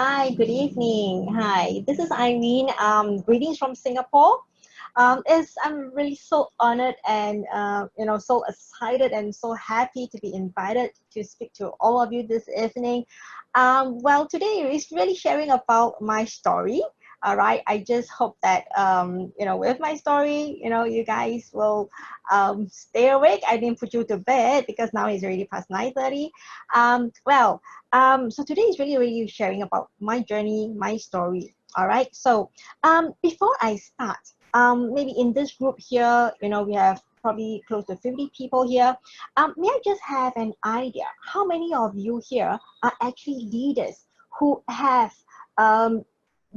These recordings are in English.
Hi, good evening. Hi, this is Irene. Greetings from Singapore. I'm really so honored and so excited and so happy to be invited to speak to all of you this evening. Well, today is really sharing about my story. All right, I just hope that with my story, you guys will stay awake. I didn't put you to bed because now it's already past 9:30. So today is really sharing about my journey, my story. All right. So before I start, maybe in this group here, we have probably close to 50 people here. May I just have an idea? How many of you here are actually leaders who have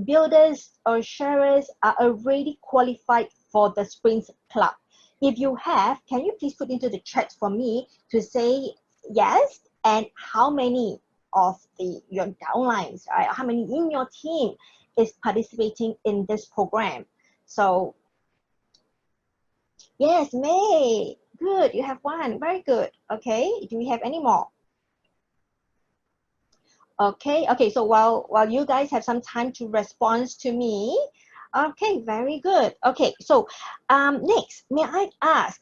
builders or sharers are already qualified for the Springs Club? If you have, can you please put into the chat for me to say yes, and how many of your downlines, right? How many in your team is participating in this program? So yes, May, good, you have one, very good. Okay, do we have any more? Okay, so while you guys have some time to respond to me, okay, very good. Okay, so next, may I ask,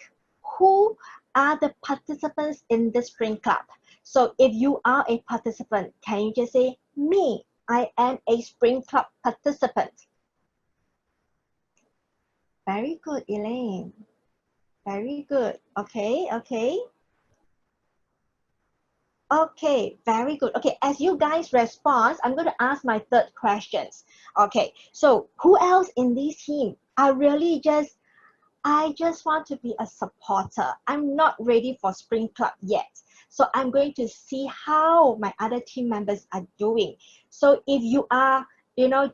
who are the participants in the Spring Club? So if you are a participant, can you just say, me, I am a Spring Club participant? Very good, Elaine. Very good. Okay. Okay, very good. Okay, as you guys respond, I'm going to ask my third questions. Okay, so who else in this team? I just want to be a supporter. I'm not ready for Spring Club yet. So I'm going to see how my other team members are doing. So if you are,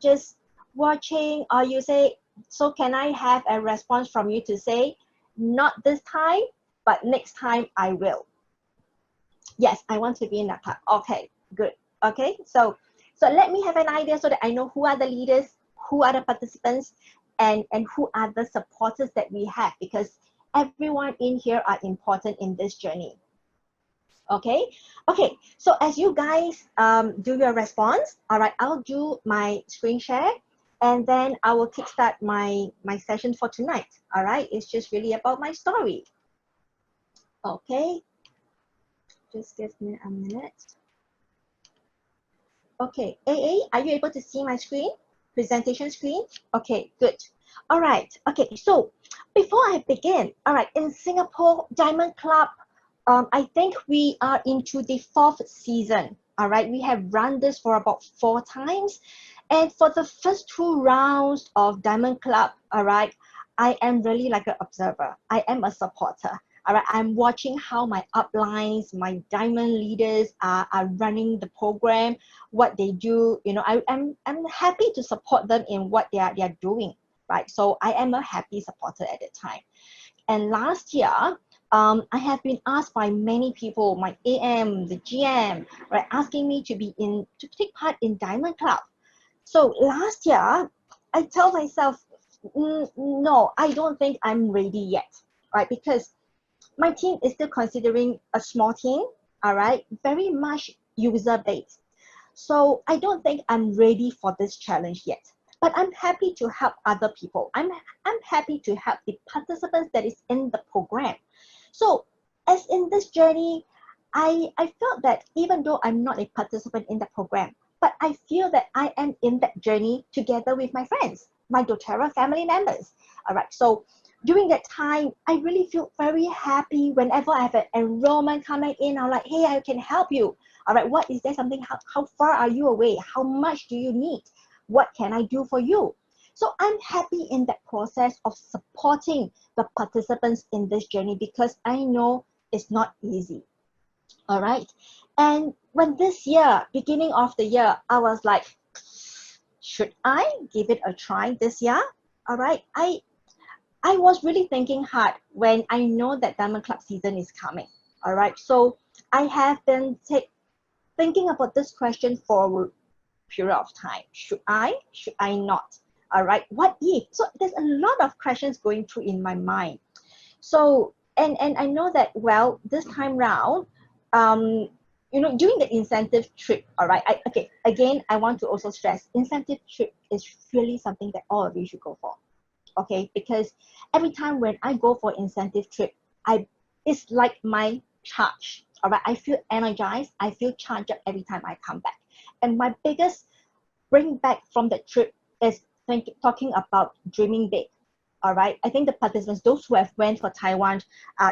just watching, or you say, so can I have a response from you to say, not this time, but next time I will. Yes, I want to be in that club. Okay, good. Okay, so let me have an idea so that I know who are the leaders, who are the participants, and who are the supporters that we have, because everyone in here are important in this journey. Okay, so as you guys do your response, all right, I'll do my screen share, and then I will kickstart my session for tonight. All right, it's just really about my story. Okay, just give me a minute. Okay, AA, are you able to see my screen? Presentation screen? Okay, good. All right, okay, so before I begin, all right, in Singapore Diamond Club, I think we are into the 4th season. All right, we have run this for about 4 times. And for the first 2 rounds of Diamond Club, all right, I am really like an observer. I am a supporter. All right, I'm watching how my uplines, my diamond leaders are running the program, what they do. I'm happy to support them in what they are doing, right? So I am a happy supporter at the time. And last year, I have been asked by many people, my AM, the GM, right, asking me to take part in Diamond Club. So last year, I tell myself, no, I don't think I'm ready yet, right? Because my team is still considering a small team, all right, very much user-based. So I don't think I'm ready for this challenge yet. But I'm happy to help other people. I'm happy to help the participants that is in the program. So as in this journey, I felt that even though I'm not a participant in the program, but I feel that I am in that journey together with my friends, my doTERRA family members. All right, so during that time, I really feel very happy whenever I have an enrollment coming in. I'm like, hey, I can help you. All right, what is there something? How far are you away? How much do you need? What can I do for you? So I'm happy in that process of supporting the participants in this journey, because I know it's not easy. All right. And when this year, beginning of the year, I was like, should I give it a try this year? All right. I was really thinking hard when I know that Diamond Club season is coming. All right. So I have been thinking about this question for a period of time. Should I? Should I not? All right. What if? So there's a lot of questions going through in my mind. So, and I know that, well, this time round, during the incentive trip, all right, okay, again, I want to also stress, incentive trip is really something that all of you should go for, okay? Because every time when I go for incentive trip, it's like my charge, all right? I feel energized, I feel charged up every time I come back. And my biggest bring back from the trip is talking about dreaming big, all right? I think the participants, those who have went for Taiwan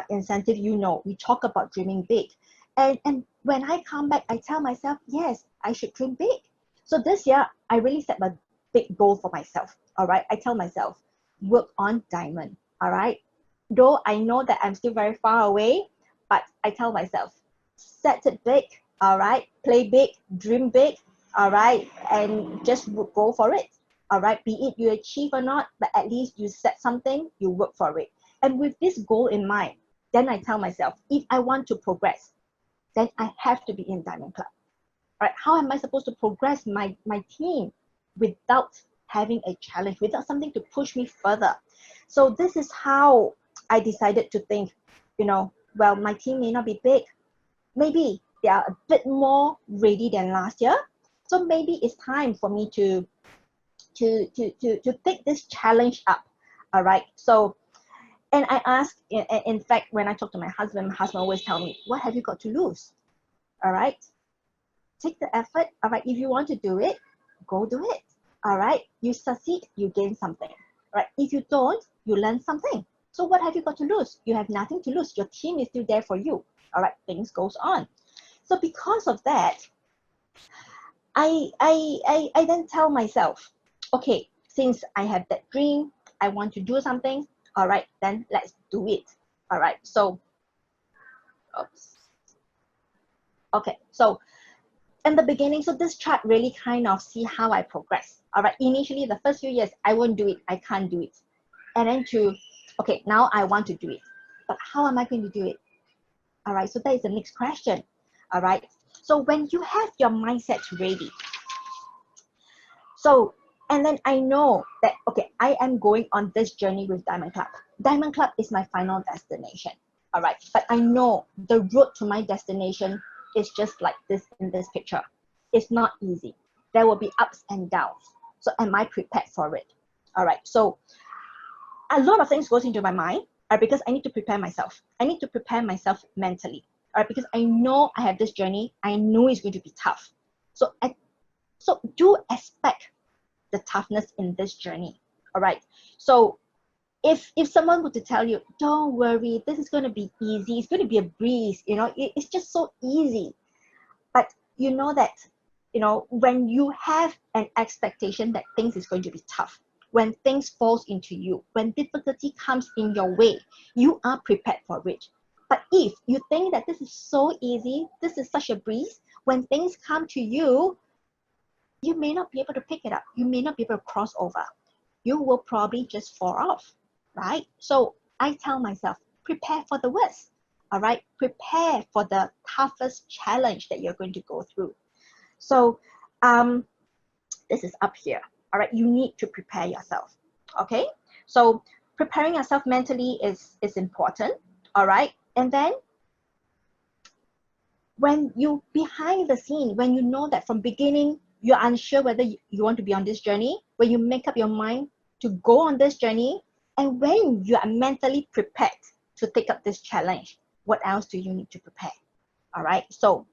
incentive, we talk about dreaming big. And when I come back, I tell myself, yes, I should dream big. So this year, I really set a big goal for myself, all right? I tell myself, work on diamond, all right? Though I know that I'm still very far away, but I tell myself, set it big, all right? Play big, dream big, all right? And just go for it, all right? Be it you achieve or not, but at least you set something, you work for it. And with this goal in mind, then I tell myself, if I want to progress, then I have to be in Diamond Club. Right? How am I supposed to progress my team without having a challenge, without something to push me further? So this is how I decided to think, well, my team may not be big. Maybe they are a bit more ready than last year. So maybe it's time for me to take this challenge up. All right. So, and I asked, in fact, when I talk to my husband always tell me, what have you got to lose? All right. Take the effort. All right. If you want to do it, go do it. All right. You succeed, you gain something. Right. If you don't, you learn something. So what have you got to lose? You have nothing to lose. Your team is still there for you. All right. Things goes on. So because of that, I then tell myself, okay, since I have that dream, I want to do something. All right, then let's do it. All right. So, oops. Okay. So in the beginning, so this chart really kind of see how I progress. All right. Initially, the first few years, I won't do it. I can't do it. And then okay, now I want to do it. But how am I going to do it? All right. So that is the next question. All right. So when you have your mindset ready, so, and then I know that, okay, I am going on this journey with Diamond Club. Diamond Club is my final destination. All right. But I know the road to my destination is just like this in this picture. It's not easy. There will be ups and downs. So am I prepared for it? All right. So a lot of things goes into my mind because I need to prepare myself. I need to prepare myself mentally. All right. Because I know I have this journey. I know it's going to be tough. So do expect the toughness in this journey. All right. So if someone were to tell you, don't worry, this is going to be easy, it's going to be a breeze, it's just so easy. But you know that, when you have an expectation that things is going to be tough, when things falls into you, when difficulty comes in your way, you are prepared for it. But if you think that this is so easy, this is such a breeze, when things come to you, you may not be able to pick it up. You may not be able to cross over. You will probably just fall off, right? So I tell myself, prepare for the worst, all right? Prepare for the toughest challenge that you're going to go through. So this is up here, all right? You need to prepare yourself, okay? So preparing yourself mentally is important, all right? And then when you behind the scene, when you know that from beginning, you're unsure whether you want to be on this journey, when you make up your mind to go on this journey, and when you are mentally prepared to take up this challenge, what else do you need to prepare? All right. So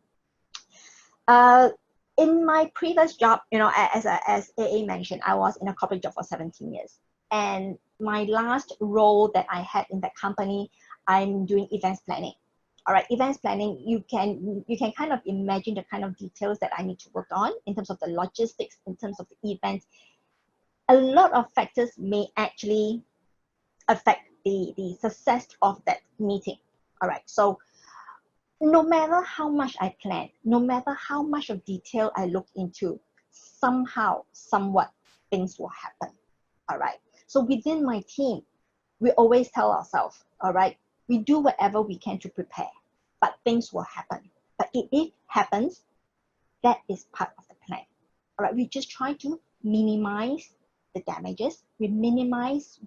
in my previous job, as AA mentioned, I was in a corporate job for 17 years. And my last role that I had in that company, I'm doing events planning. All right, events planning, you can kind of imagine the kind of details that I need to work on in terms of the logistics, in terms of the event. A lot of factors may actually affect the success of that meeting. All right, so no matter how much I plan, no matter how much of detail I look into, somehow, somewhat, things will happen. All right, so within my team, we always tell ourselves, all right, we do whatever we can to prepare, but things will happen. But if it happens, that is part of the plan. All right, we just try to minimize the damages. We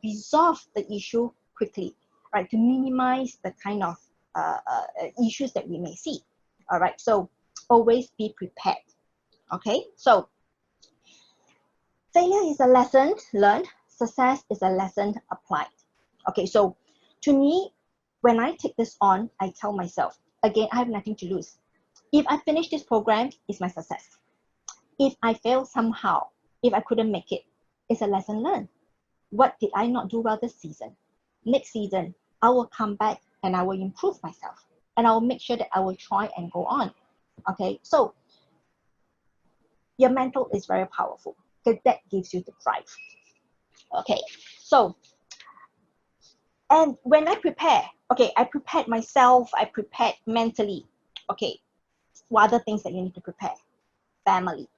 resolve the issue quickly, right? To minimize the kind of issues that we may see. All right, so always be prepared. Okay, so failure is a lesson learned, success is a lesson applied. Okay, so to me, when I take this on, I tell myself, again, I have nothing to lose. If I finish this program, it's my success. If I fail somehow, if I couldn't make it, it's a lesson learned. What did I not do well this season? Next season, I will come back and I will improve myself. And I will make sure that I will try and go on. Okay, so your mental is very powerful because that gives you the drive. Okay, so, and when I prepare, okay, I prepared myself, I prepared mentally. Okay, what other things that you need to prepare? Family.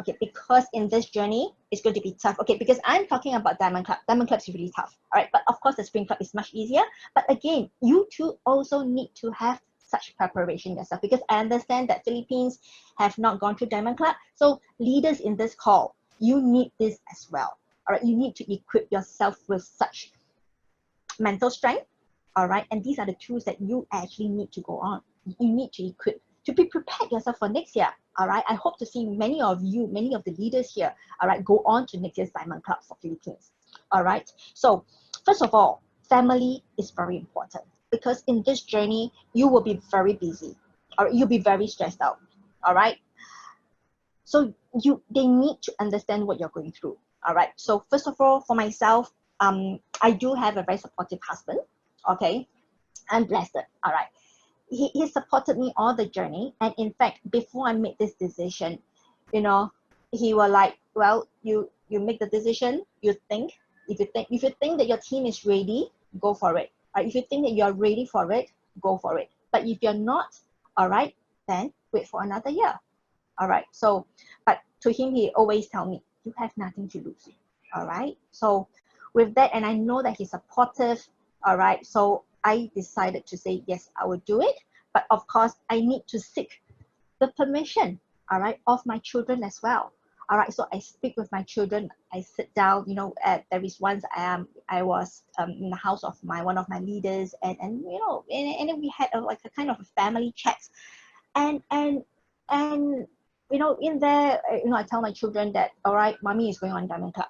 Okay, because in this journey, it's going to be tough. Okay, because I'm talking about Diamond Club. Diamond Club is really tough. All right, but of course the Spring Club is much easier. But again, you too also need to have such preparation yourself, because I understand that Philippines have not gone through Diamond Club. So leaders in this call, you need this as well. All right, you need to equip yourself with such mental strength. All right, and these are the tools that you actually need to go on. You need to equip to be prepared yourself for next year. All right, I hope to see many of you, many of the leaders here, all right, go on to next year's Diamond Club for Philippines. All right, so first of all, family is very important, because in this journey, you will be very busy, or you'll be very stressed out. All right, so they need to understand what you're going through. All right, so first of all, for myself, I do have a very supportive husband. Okay, I'm blessed. All right, he supported me all the journey, and in fact, before I made this decision, you know, he was like, well, you make the decision, you think, if you think that your team is ready, go for it. Right? If you think that you're ready for it, go for it. But if you're not, all right, then wait for another year. All right, so, but to him, he always tell me, you have nothing to lose. All right, so with that, and I know that he's supportive. All right, so I decided to say, yes, I will do it. But of course, I need to seek the permission, all right, of my children as well. All right, so I speak with my children. I sit down, you know, there is once I was in the house of one of my leaders, and you know, and then we had like a kind of a family chat. And you know, in there, you know, I tell my children that, all right, mommy is going on Diamond Club.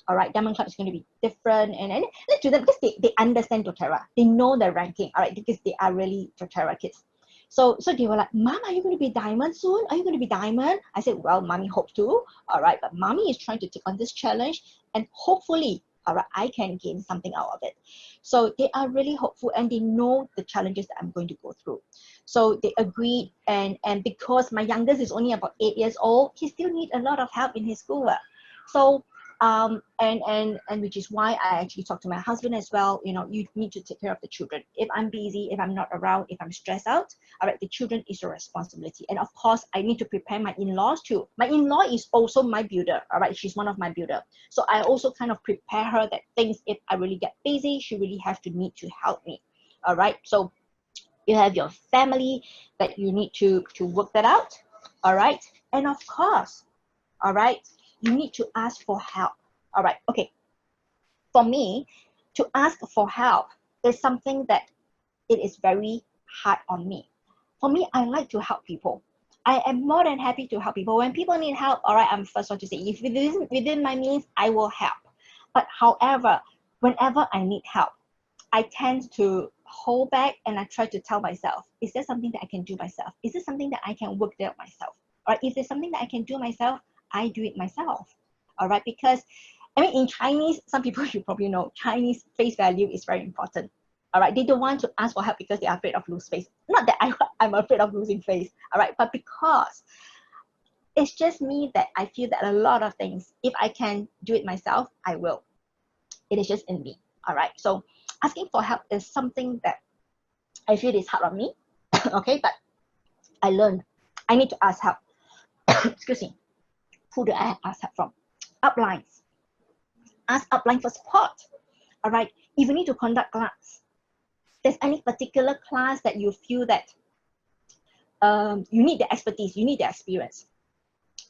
All right, Diamond Club is going to be different, and to them, because they understand doTERRA, they know the ranking, all right, because they are really doTERRA kids. So they were like, Mom, are you going to be Diamond soon? Are you going to be Diamond? I said, well, mommy hopes to, all right, but mommy is trying to take on this challenge, and hopefully, all right, I can gain something out of it. So they are really hopeful, and they know the challenges that I'm going to go through. So they agreed, and because my youngest is only about 8 years old, he still needs a lot of help in his schoolwork. So and which is why I actually talk to my husband as well. You know, you need to take care of the children. If I'm busy, if I'm not around, if I'm stressed out, all right, the children is your responsibility. And of course, I need to prepare my in-laws too. My in-law is also my builder, all right, she's one of my builder. So I also kind of prepare her that things, if I really get busy, she really have to need to help me. All right, so you have your family that you need to work that out. All right, and of course, all right, you need to ask for help. All right, okay. For me, to ask for help is something that it is very hard on me. For me, I like to help people. I am more than happy to help people. When people need help, all right, I'm first one to say, if within my means, I will help. But however, whenever I need help, I tend to hold back, and I try to tell myself, is there something that I can do myself? Is there something that I can work out myself? Or if there's something that I can do myself, I do it myself. All right, because I mean, in Chinese, some people you probably know, Chinese face value is very important. All right, they don't want to ask for help because they are afraid of losing face. Not that I'm afraid of losing face, all right, but because it's just me that I feel that a lot of things, if I can do it myself, I will. It is just in me, all right? So asking for help is something that I feel is hard on me, okay? But I learned I need to ask help. Excuse me. Who do I ask help from? Uplines. Ask upline for support. All right. If you need to conduct class, there's any particular class that you feel that you need the expertise, you need the experience,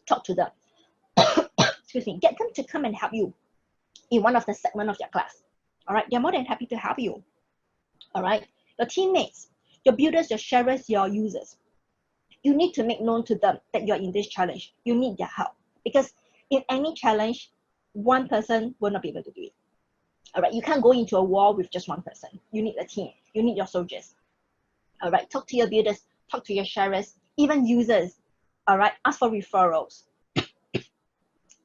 talk to them. Excuse me. Get them to come and help you in one of the segment of your class. All right. They're more than happy to help you. All right. Your teammates, your builders, your sharers, your users. you need to make known to them that you're in this challenge. You need their help, because in any challenge, one person will not be able to do it. All right, you can't go into a war with just one person. You need a team. You need your soldiers. All right, talk to your builders, talk to your sharers, even users. All right, ask for referrals.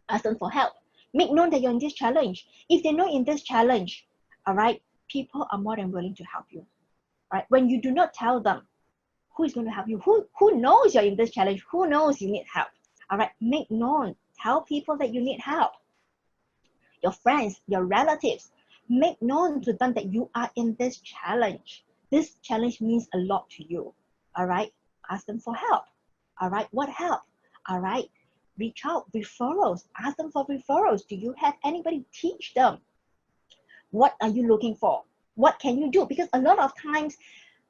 Ask them for help. Make known that you're in this challenge. If they know in this challenge, all right, people are more than willing to help you. All right, when you do not tell them, who is going to help you? Who knows you're in this challenge? Who knows you need help? All right, make known. Tell people that you need help. Your friends, your relatives, make known to them that you are in this challenge. This challenge means a lot to you. All right, ask them for help. All right, what help? All right, reach out, referrals. Ask them for referrals. Do you have anybody? Teach them. What are you looking for? What can you do? Because a lot of times,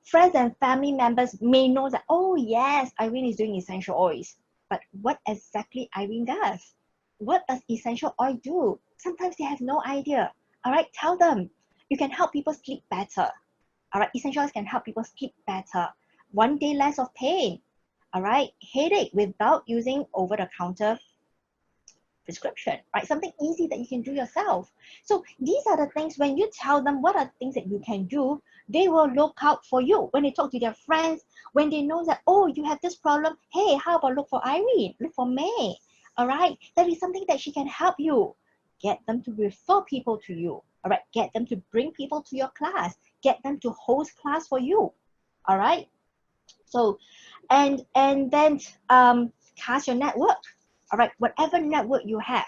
friends and family members may know that, oh yes, Irene is doing essential oils. But what exactly Irene does? What does essential oil do? Sometimes they have no idea. All right, tell them. You can help people sleep better. All right, essential oils can help people sleep better. 1 day less of pain. All right, headache without using over-the-counter prescription, right? Something easy that you can do yourself. So these are the things, when you tell them what are things that you can do, they will look out for you. When they talk to their friends, when they know that, oh, you have this problem, hey, how about look for Irene, look for May, all right? That is something that she can help you. Get them to refer people to you, all right? Get them to bring people to your class. Get them to host class for you, all right? So, and then cast your network. All right, whatever network you have,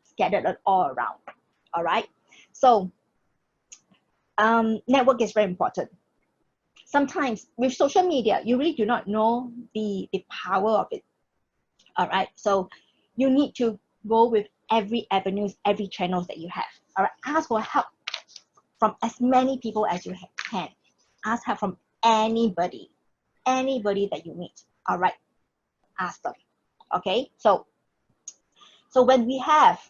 scatter it all around. All right, so network is very important. Sometimes with social media, you really do not know the power of it. All right, so you need to go with every avenues, every channels that you have. All right, ask for help from as many people as you can. Ask help from anybody that you meet. All right, ask them. Okay, so when we have,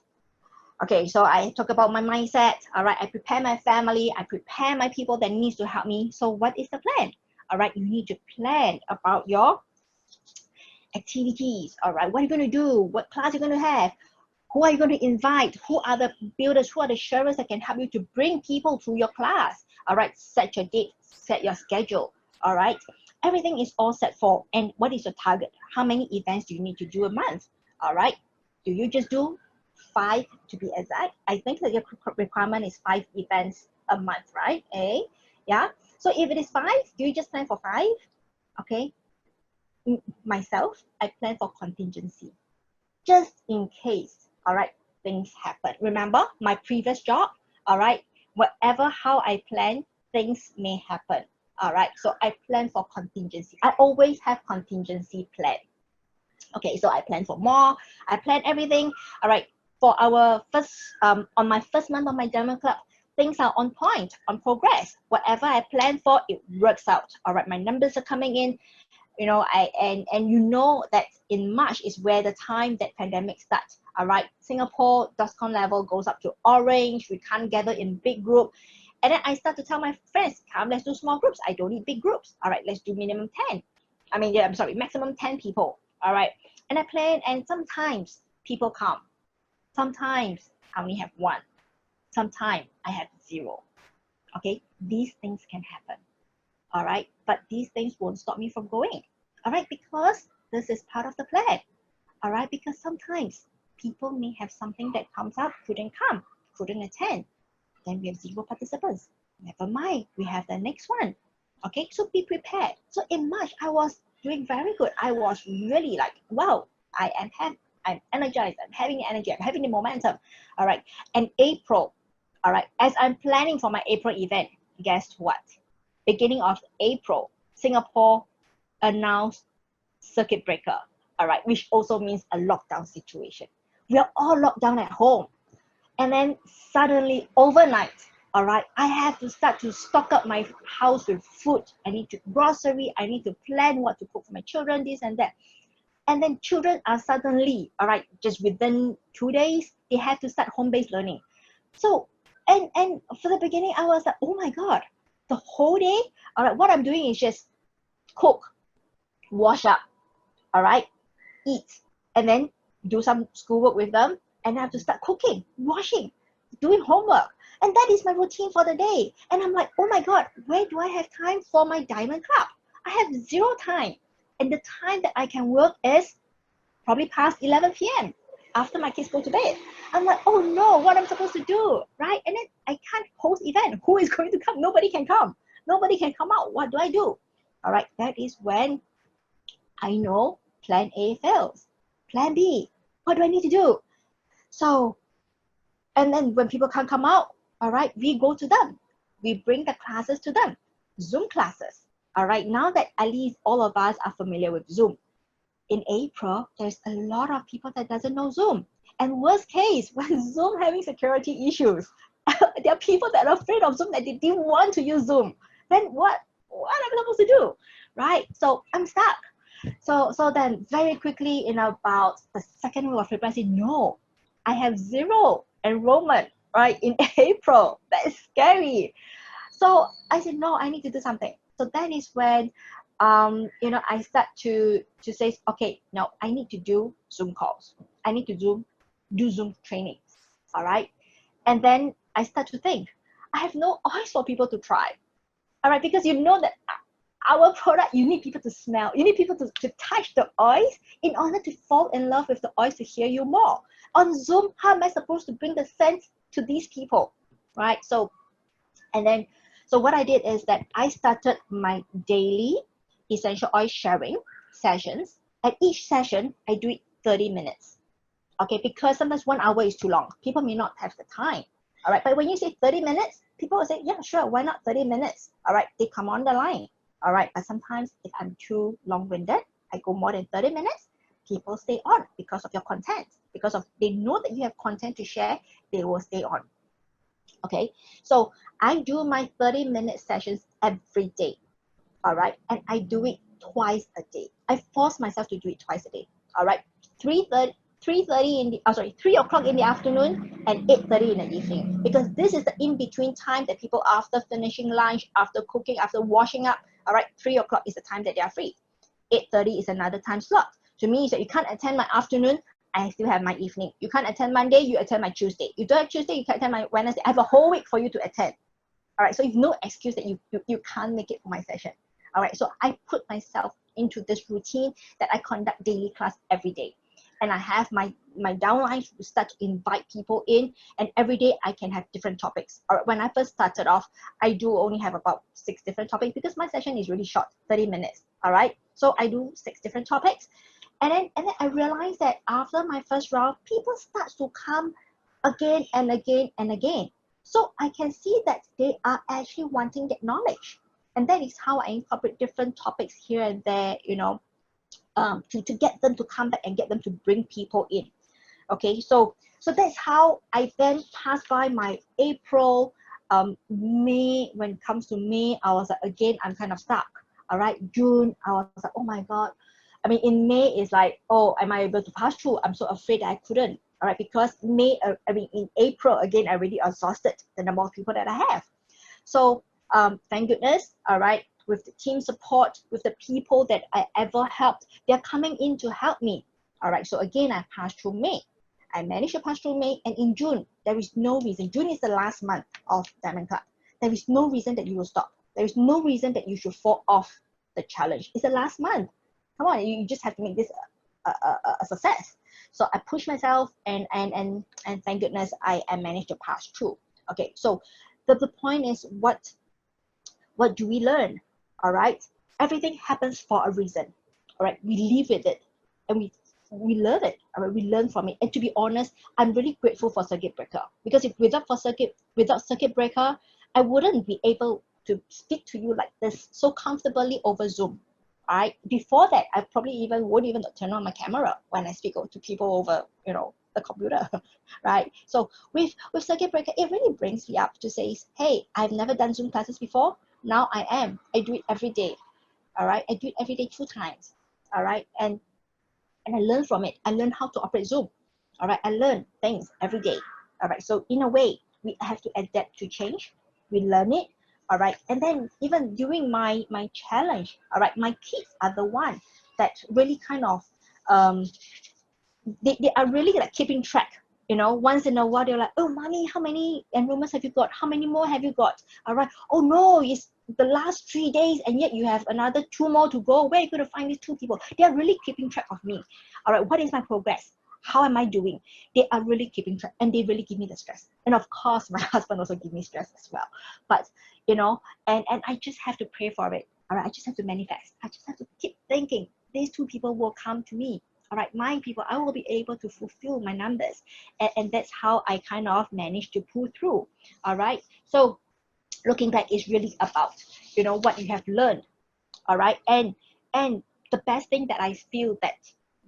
okay, so I talk about my mindset. All right, I prepare my family, I prepare my people that needs to help me. So what is the plan? All right, you need to plan about your activities. All right, what are you going to do? What class you're going to have? Who are you going to invite? Who are the builders? Who are the sharers that can help you to bring people to your class? All right, set your date, set your schedule. All right, everything is all set for. And what is your target? How many events do you need to do a month? All right, do you just do 5 to be exact? I think that your requirement is 5 events a month, right? Yeah. So if it is 5, do you just plan for 5? Okay. Myself, I plan for contingency, just in case. All right, things happen. Remember my previous job. All right, whatever how I plan, things may happen. All right, so I plan for contingency. I always have contingency plan. Okay, so I plan for more. I plan everything. All right, for our first, on my first month of my Diamond Club, things are on point, on progress. Whatever I plan for, it works out. All right, my numbers are coming in. You know, and you know that in March is where the time that pandemic starts. All right, Singapore .com level goes up to orange. We can't gather in big group. And then I start to tell my friends, come, let's do small groups. I don't need big groups. All right, let's do minimum 10. Maximum 10 people. All right, and I plan, and sometimes people come. Sometimes I only have 1. Sometimes I have 0. Okay, these things can happen. All right, but these things won't stop me from going. All right, because this is part of the plan. All right, because sometimes people may have something that comes up, couldn't come, couldn't attend. Then we have 0 participants. Never mind, we have the next one. Okay, so be prepared. So in March, I was doing very good. I was really like, wow, I'm energized, I'm having energy, I'm having the momentum. All right, and April, all right, as I'm planning for my April event, guess what? Beginning of April, Singapore announced circuit breaker, all right, which also means a lockdown situation. We are all locked down at home. And then suddenly, overnight, all right, I have to start to stock up my house with food. I need to grocery, I need to plan what to cook for my children, this and that. And then children are suddenly, all right, just within 2 days, they have to start home-based learning. So, and for the beginning, I was like, oh my God, the whole day, all right, what I'm doing is just cook, wash up, all right, eat, and then do some schoolwork with them, and I have to start cooking, washing, doing homework. And that is my routine for the day. And I'm like, oh my God, where do I have time for my diamond club? I have zero time. And the time that I can work is probably past 11 p.m. after my kids go to bed. I'm like, oh no, what I'm supposed to do, right? And then I can't host event. Who is going to come? Nobody can come. Nobody can come out. What do I do? All right, that is when I know plan A fails. Plan B, what do I need to do? So, and then when people can't come out, all right, we go to them. We bring the classes to them. Zoom classes. All right, now that at least all of us are familiar with Zoom. In April, there's a lot of people that doesn't know Zoom. And worst case, when Zoom having security issues, there are people that are afraid of Zoom that they didn't want to use Zoom. Then what am I supposed to do, right? So I'm stuck. So then very quickly in about the second week of April, I said, no, I have zero enrollment, right, in April. That is scary. So I said, no, I need to do something. So that is when, I start to say, okay, no, I need to do Zoom calls. I need to do Zoom trainings, all right? And then I start to think, I have no oils for people to try, all right? Because you know that our product, you need people to smell. You need people to touch the oils in order to fall in love with the oils to hear you more. On Zoom, how am I supposed to bring the scent to these people, right? So what I did is that I started my daily essential oil sharing sessions. At each session, I do it 30 minutes. Okay, because sometimes 1 hour is too long. People may not have the time. All right, but when you say 30 minutes, people will say, yeah, sure, why not 30 minutes? All right, they come on the line. All right, but sometimes if I'm too long-winded, I go more than 30 minutes, people stay on because of your content. Because of they know that you have content to share, they will stay on. Okay, so I do my 30-minute sessions every day. All right, and I do it twice a day. I force myself to do it twice a day. All right, 3 o'clock in the afternoon and 8:30 in the evening, because this is the in-between time that people, after finishing lunch, after cooking, after washing up, all right, 3 o'clock is the time that they are free. 8:30 is another time slot. To me, that you can't attend my afternoon, I still have my evening. You can't attend Monday, you attend my Tuesday. You don't have Tuesday, you can attend my Wednesday. I have a whole week for you to attend. All right, so you've no excuse that you can't make it for my session. All right, so I put myself into this routine that I conduct daily class every day. And I have my downlines to start to invite people in, and every day I can have different topics. Or when I first started off, I do only have about 6 different topics because my session is really short, 30 minutes. All right, so I do 6 different topics, and then I realized that after my first round, people start to come again and again and again. So I can see that they are actually wanting that knowledge, and that is how I incorporate different topics here and there, to get them to come back and get them to bring people in. Okay, so that's how I then passed by my April, May. When it comes to May, I was like, again, I'm kind of stuck. All right, June, I was like, oh my God. I mean, in May, it's like, oh, am I able to pass through? I'm so afraid that I couldn't. All right, because in April, again, I already exhausted the number of people that I have. So thank goodness, all right, with the team support, with the people that I ever helped, they're coming in to help me. All right, so again, I passed through May. I managed to pass through May, and in June, there is no reason. June is the last month of Diamond Club. There is no reason that you will stop. There is no reason that you should fall off the challenge. It's the last month. Come on, you just have to make this a success. So I pushed myself, and thank goodness I managed to pass through. Okay, so the point is, what do we learn? All right, everything happens for a reason. All right, we live with it, and we learn it. All right, we learn from it. And to be honest, I'm really grateful for Circuit Breaker, because if without Circuit Breaker, I wouldn't be able to speak to you like this so comfortably over Zoom. All right, before that, I probably won't even turn on my camera when I speak to people over, the computer, right? So with Circuit Breaker, it really brings me up to say, hey, I've never done Zoom classes before. Now I am. I do it every day. All right, I do it every day 2 times. All right, and I learn from it. I learn how to operate Zoom. All right, I learn things every day. All right, so in a way, we have to adapt to change. We learn it. All right, and then even during my challenge, all right, my kids are the one that really kind of, they are really like keeping track. You know, once in a while they're like, oh mommy, how many enrollments have you got? How many more have you got? All right. Oh no, it's the last 3 days and yet you have another 2 more to go. Where are you going to find these 2 people? They are really keeping track of me. All right, what is my progress? How am I doing? They are really keeping track, and they really give me the stress. And of course, my husband also give me stress as well. But you know, and I just have to pray for it. All right, I just have to manifest. I just have to keep thinking these 2 people will come to me. All right, my people, I will be able to fulfill my numbers, and that's how I kind of managed to pull through. All right, so looking back is really about, you know, what you have learned. All right, and the best thing that I feel that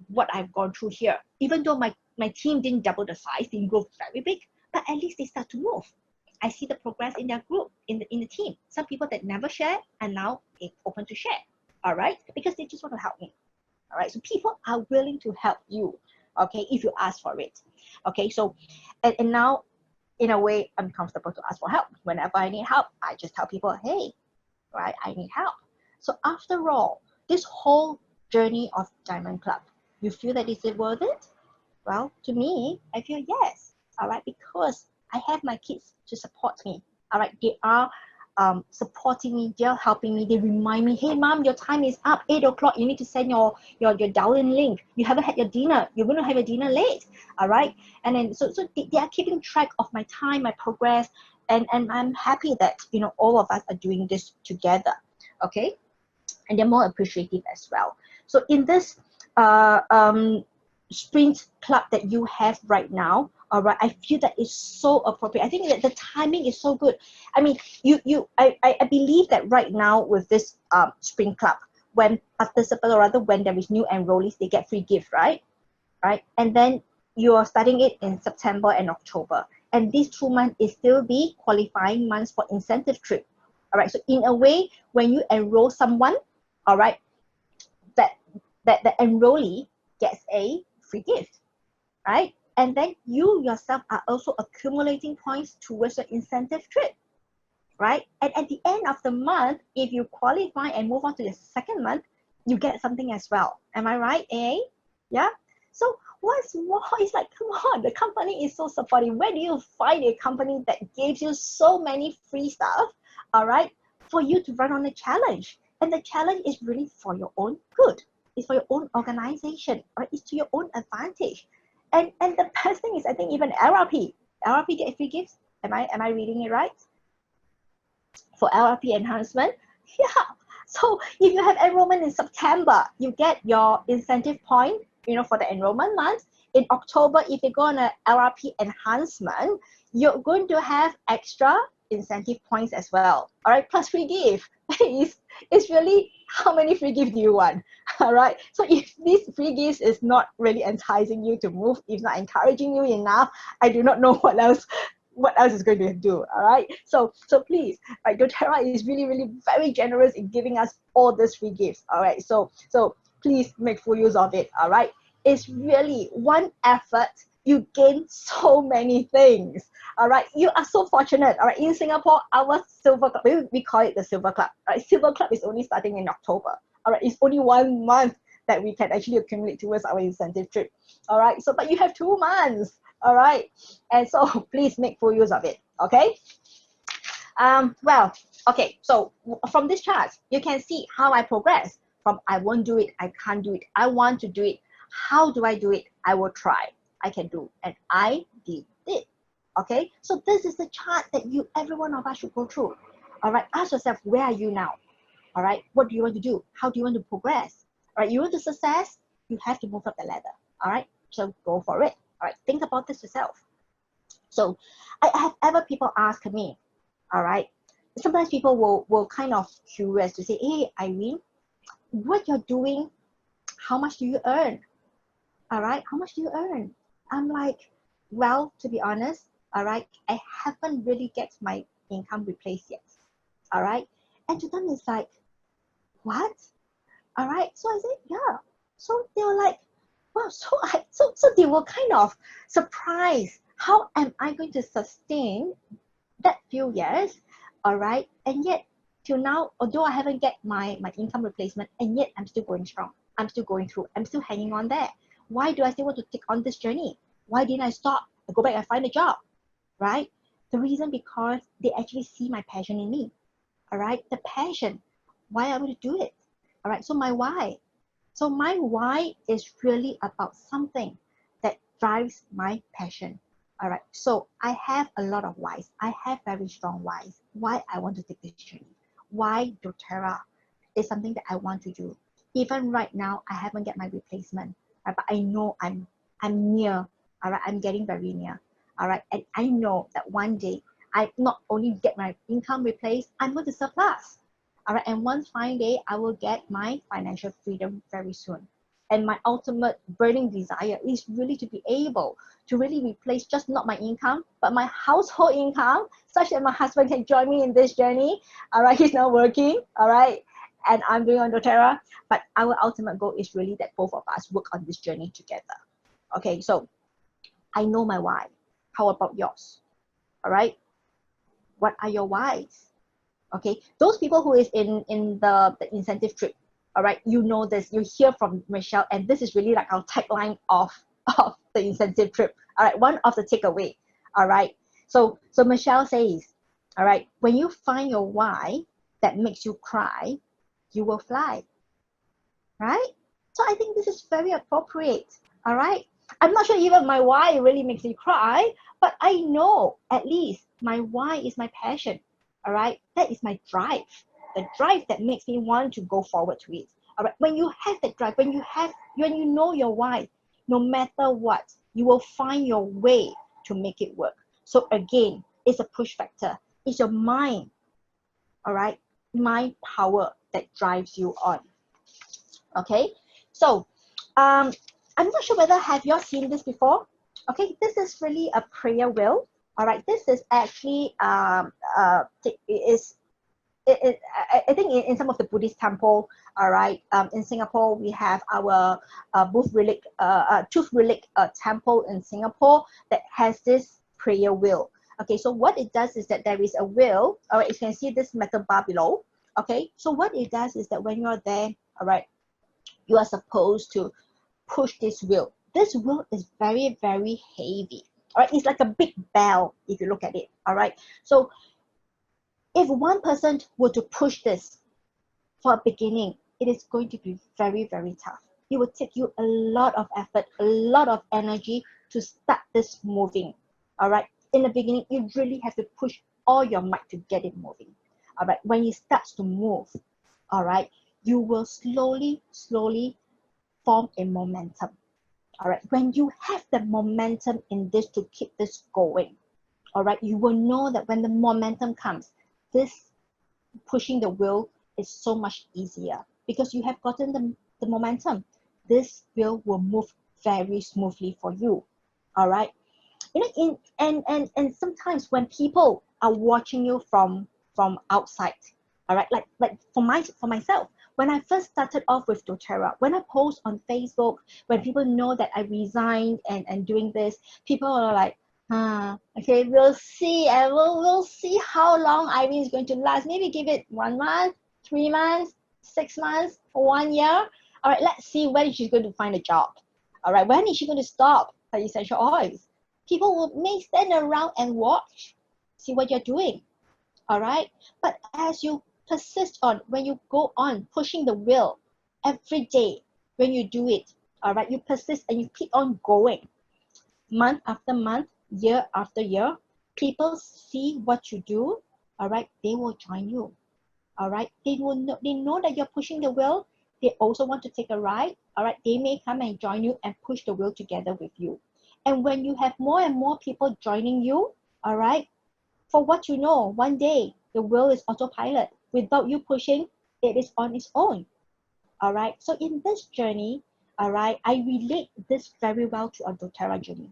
what I've gone through here, even though my team didn't double the size, didn't grow very big, but at least they start to move. I see the progress in their group, in the team. Some people that never share and now it's open to share. All right, because they just want to help me. All right, so people are willing to help you, okay, if you ask for it. Okay, so and now in a way I'm comfortable to ask for help. Whenever I need help, I just tell people, hey, right, I need help. So after all, this whole journey of Diamond Club, you feel that is it worth it? Well, to me, I feel yes. All right, because I have my kids to support me. All right, they are supporting me, they're helping me, they remind me, hey mom, your time is up, 8 o'clock, you need to send your dial-in link, you haven't had your dinner, you're going to have your dinner late. All right, and then so they are keeping track of my time, my progress, and I'm happy that, you know, all of us are doing this together. Okay, and they're more appreciative as well. So in this sprint club that you have right now, all right, I feel that is so appropriate. I think that the timing is so good. I mean, I believe that right now with this sprint club, when participants, or rather when there is new enrollees, they get free gift, right? Right, and then you are starting it in September and October, and these 2 months is still the qualifying months for incentive trip. All right, so in a way, when you enroll someone, all right, that the enrollee gets a free gift, right? And then you yourself are also accumulating points towards the incentive trip, right? And at the end of the month, if you qualify and move on to the second month, you get something as well. Am I right, eh? Yeah? So what's more, it's like, come on, the company is so supportive. Where do you find a company that gives you so many free stuff, all right, for you to run on a challenge? And the challenge is really for your own good. It's for your own organization, right? It's to your own advantage. And the best thing is, I think even LRP get free gifts. Am I reading it right? For LRP enhancement, yeah. So if you have enrollment in September, you get your incentive point, you know, for the enrollment month. In October, if you go on a LRP enhancement, you're going to have extra incentive points as well. All right, plus free gift. It's really, how many free gifts do you want? All right, so if this free gifts is not really enticing you to move, if not encouraging you enough, I do not know what else is going to do. All right, so please, right, doTERRA is really very generous in giving us all these free gifts. All right, so please make full use of it. All right, it's really one effort, you gain so many things. All right, you are so fortunate. All right, in Singapore, our silver club, we call it the silver club. All right, silver club is only starting in October. All right, it's only 1 month that we can actually accumulate towards our incentive trip. All right, so but you have 2 months. All right, and so please make full use of it. Okay. Well, okay. So from this chart, you can see how I progress from I won't do it, I can't do it, I want to do it. How do I do it? I will try. I can do, and I did it. Okay, so this is the chart that every one of us should go through. All right, ask yourself, where are you now? All right, what do you want to do? How do you want to progress? All right, you want to success, you have to move up the ladder. All right, so go for it. All right, think about this yourself. So I have ever people ask me, all right, sometimes people will kind of curious to say, hey Irene, what you're doing, how much do you earn? All right, how much do you earn? I'm like, well, to be honest, all right, I haven't really get my income replaced yet. All right, and to them it's like, what? All right, so I said, yeah. So they were like, wow, so they were kind of surprised. How am I going to sustain that few years? All right, and yet till now, although I haven't get my income replacement, and yet I'm still going strong. I'm still going through. I'm still hanging on there. Why do I still want to take on this journey? Why didn't I stop? I go back and find a job, right? The reason because they actually see my passion in me, all right? The passion, why I want to do it, all right? So my why. So my why is really about something that drives my passion, all right? So I have a lot of whys. I have very strong whys. Why I want to take this journey. Why doTERRA is something that I want to do. Even right now, I haven't get my replacement, right? But I know I'm near, all right? I'm getting very near, all right? And I know that one day, I not only get my income replaced, I'm going to surplus, all right? And one fine day, I will get my financial freedom very soon. And my ultimate burning desire is really to be able to really replace just not my income, but my household income, such that my husband can join me in this journey, all right? He's not working, all right? And I'm doing on doTERRA, but our ultimate goal is really that both of us work on this journey together. Okay, so I know my why. How about yours? All right, what are your whys? Okay, those people who is in the incentive trip, all right, you know this, you hear from Michelle, and this is really like our tagline of the incentive trip. All right, one of the takeaway. All right, so Michelle says, all right, when you find your why that makes you cry, you will fly, right? So I think this is very appropriate, all right? I'm not sure even my why really makes me cry, but I know at least my why is my passion, all right? That is my drive, the drive that makes me want to go forward to it, all right? When you have that drive, when you know your why, no matter what, you will find your way to make it work. So again, it's a push factor. It's your mind, all right? Mind power that drives you on. Okay, so I'm not sure whether have you all seen this before. Okay, this is really a prayer wheel. All right, this is actually I think in some of the Buddhist temple. All right, in Singapore we have our Tooth Relic temple in Singapore that has this prayer wheel. Okay, so what it does is that there is a wheel. All right, you can see this metal bar below. Okay, so what it does is that when you're there, all right, you are supposed to push this wheel. This wheel is very, very heavy. All right, it's like a big bell if you look at it. All right, so if one person were to push this for a beginning, it is going to be very, very tough. It will take you a lot of effort, a lot of energy to start this moving. All right, in the beginning, you really have to push all your might to get it moving. All right, when it starts to move, all right, you will slowly form a momentum. All right, when you have the momentum in this to keep this going, all right, you will know that when the momentum comes, this pushing the wheel is so much easier because you have gotten the momentum. This wheel will move very smoothly for you. All right, you know, and sometimes when people are watching you from outside, all right, like for myself, when I first started off with doTERRA, when I post on Facebook, when people know that I resigned and doing this, people are like, okay, we'll see, and we'll see how long Irene is going to last. Maybe give it 1 month, 3 months, 6 months, 1 year. All right, let's see when she's going to find a job. All right, when is she going to stop her essential oils? People may stand around and watch, see what you're doing. All right, but as you persist on, when you go on pushing the wheel every day, when you do it, all right, you persist and you keep on going, month after month, year after year, people see what you do, all right, they will join you. All right, they know that you're pushing the wheel. They also want to take a ride. All right, they may come and join you and push the wheel together with you. And when you have more and more people joining you, all right, for what you know, one day the wheel is autopilot. Without you pushing, it is on its own. All right, so in this journey, all right, I relate this very well to a doTERRA journey.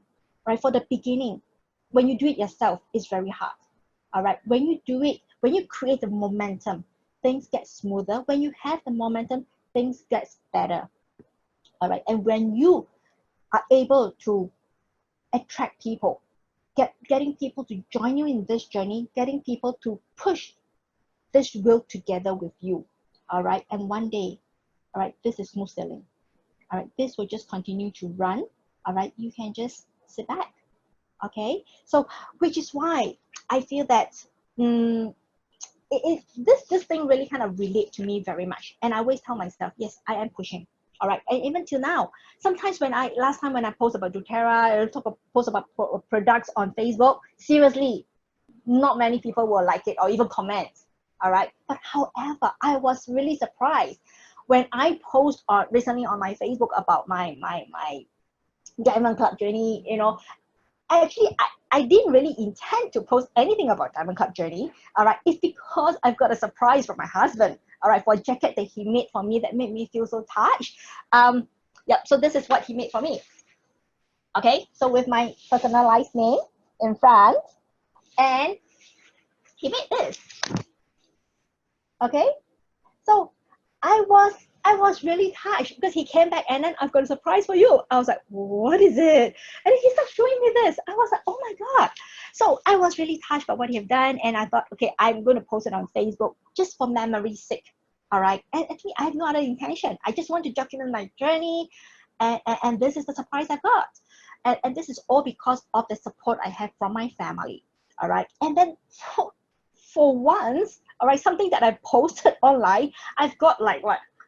Right, for the beginning, when you do it yourself, it's very hard. All right, when you do it, when you create the momentum, things get smoother. When you have the momentum, things get better. All right, and when you are able to attract people, getting people to join you in this journey, getting people to push this wheel together with you, all right, and one day, all right, this is smooth sailing. All right, this will just continue to run. All right, you can just sit back. Okay, so which is why I feel that this thing really kind of relate to me very much. And I always tell myself, yes, I am pushing. All right, and even till now, sometimes last time when I post about doTERRA, post about products on Facebook, seriously, not many people will like it or even comment. All right, but however, I was really surprised when I post recently on my Facebook about my Diamond Club journey. I didn't really intend to post anything about Diamond Club journey. All right, it's because I've got a surprise from my husband. All right, for a jacket that he made for me that made me feel so touched. So this is what he made for me. Okay, so with my personalized name in front, and he made this. Okay, so I was really touched because he came back and then I've got a surprise for you. I was like, what is it? And then he started showing me this. I was like, oh my God. So I was really touched by what he have done. And I thought, okay, I'm going to post it on Facebook just for memory's sake. All right. And actually, I have no other intention. I just want to document my journey. And this is the surprise I got. And this is all because of the support I have from my family. All right. And then for once, all right, something that I posted online, I've got like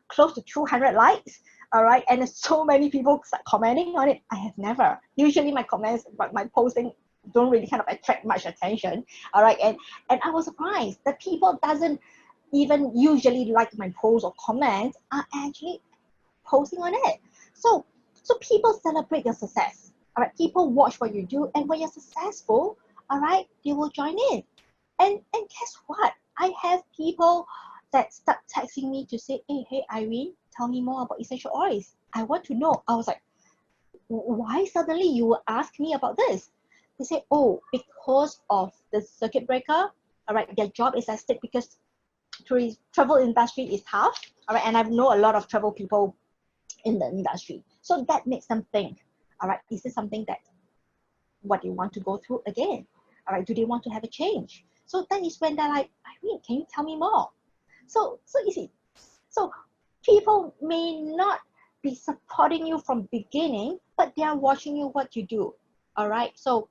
close to 200 likes. All right, and there's so many people start commenting on it. I have never. Usually my comments, but my posting don't really kind of attract much attention. All right, and I was surprised that people doesn't even usually like my posts or comments are actually posting on it. So people celebrate your success. All right, people watch what you do, and when you're successful, all right, they will join in. And guess what? I have people that start texting me to say, hey Irene, tell me more about essential oils. I want to know. I was like, why suddenly you will ask me about this? They say, oh, because of the circuit breaker, all right, their job is at stake because travel industry is tough, all right, and I know a lot of travel people in the industry. So that makes them think, all right, is this something that what they want to go through again? All right, do they want to have a change? So that is when they're like, Irene, can you tell me more? So you see, so people may not be supporting you from beginning, but they are watching you what you do. All right. So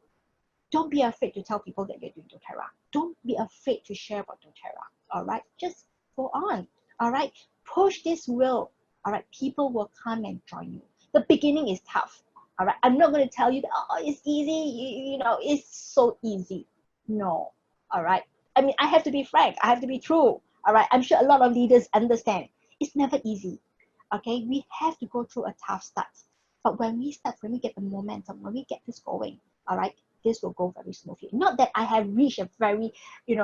don't be afraid to tell people that you're doing doTERRA. Don't be afraid to share about doTERRA. All right. Just go on. All right. Push this will. All right. People will come and join you. The beginning is tough. All right. I'm not going to tell you that, oh, it's easy. You know, it's so easy. No. All right. I mean, I have to be frank. I have to be true. All right. I'm sure a lot of leaders understand. It's never easy. Okay. We have to go through a tough start. But when we start, when we get the momentum, when we get this going, all right, this will go very smoothly. Not that I have reached a very,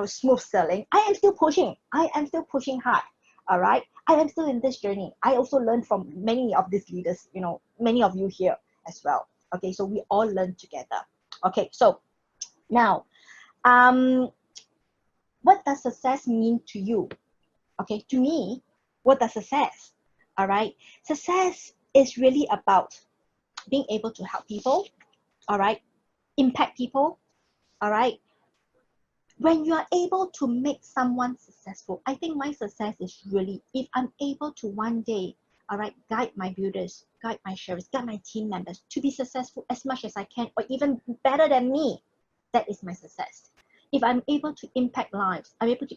smooth sailing. I am still pushing. I am still pushing hard. All right. I am still in this journey. I also learned from many of these leaders, many of you here as well. Okay. So we all learn together. Okay. So now, what does success mean to you? Okay, to me, what does success? All right, success is really about being able to help people, all right, impact people, all right. When you are able to make someone successful, I think my success is really if I'm able to one day, all right, guide my builders, guide my sharers, guide my team members to be successful as much as I can, or even better than me, that is my success. If I'm able to impact lives, I'm able to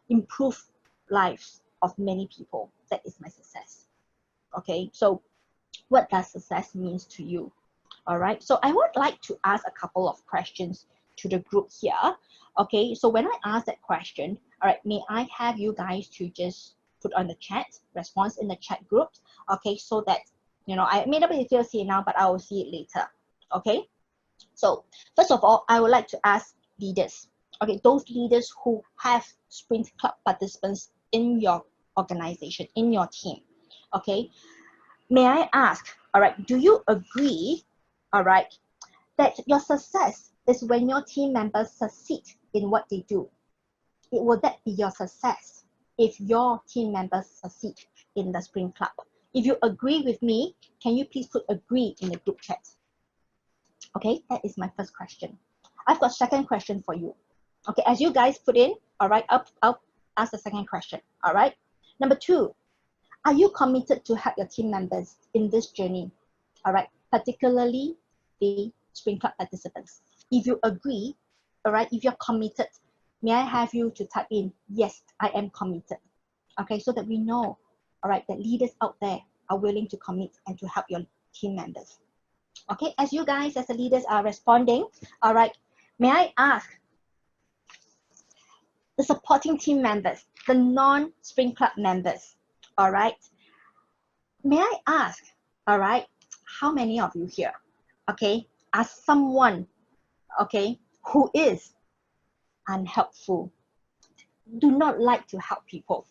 improve lives of many people, that is my success. Okay, so what does success means to you? All right, so I would like to ask a couple of questions to the group here. Okay, so when I ask that question, all right, may I have you guys to just put on the chat, response in the chat groups, okay, so that, I may not be able to see it now, but I will see it later. Okay, so first of all, I would like to ask leaders, okay, those leaders who have Sprint Club participants in your organization, in your team, okay, may I ask, all right, do you agree, all right, that your success is when your team members succeed in what they do? Will that be your success if your team members succeed in the Sprint Club? If you agree with me, can you please put agree in the group chat? Okay, that is my first question. I've got second question for you. Okay, as you guys put in, all right, I'll ask the second question, all right? Number two, Are you committed to help your team members in this journey? All right, particularly the Spring Club participants. If you agree, all right, if you're committed, may I have you to type in, yes, I am committed. Okay, so that we know, all right, that leaders out there are willing to commit and to help your team members. Okay, as you guys, as the leaders are responding, all right, may I ask the supporting team members, the non-Spring Club members, all right, may I ask, all right, how many of you here, okay, are someone, okay, who is unhelpful, do not like to help people,